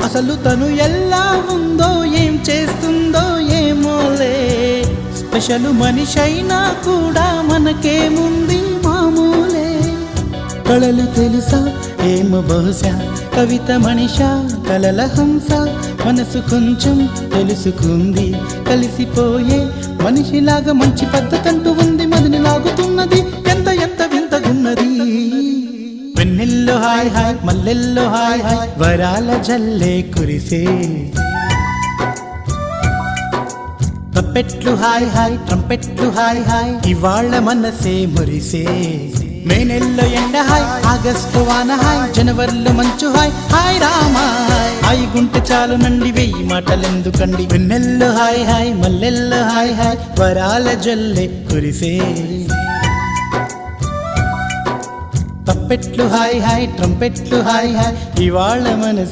అసలు తను ఎలా ఉందో ఏం చేస్తుందో ఏమోలే, స్పెషల్ మనిషైనా కూడా మనకేముంది మామూలే. కళలు తెలుసా ఏమో బహుశా, కవిత మనిషా కలల హంస, మనసు కొంచెం తెలుసుకుంది కలిసిపోయే మనిషిలాగా, మంచి పద్ధతంటూ ఉంది మదిని లాగుతున్నది, ఎంత ఎంత వింతగున్నది. వెన్నెల్లో హాయ్ హాయ్ మల్లెల్లో హాయ్ హాయ్, వరాల జల్లే కురిసే. తప్పెట్లు హాయ్ హాయ్ ట్రంపెట్లు హాయ్ హాయ్, ఇవాళ్ళ మనసే మురిసే. మే నెలలో ఎండ హాయ్, ఆగస్టు వాన హాయ్, జనవరిలో మంచు హాయ్, హాయ్ రామా హాయ్ గుంటె చాలు నండి వెయ్యి మాటలెందుకండి. వెన్నెల్లో హాయ్ హాయ్ మల్లెల్లో హాయ్ హాయ్, వరాల జల్లే కురిసే. తప్పెట్లు హాయ్ హాయ్ ట్రంపెట్లు హాయ్ హాయ్, ఇవాళ మనసే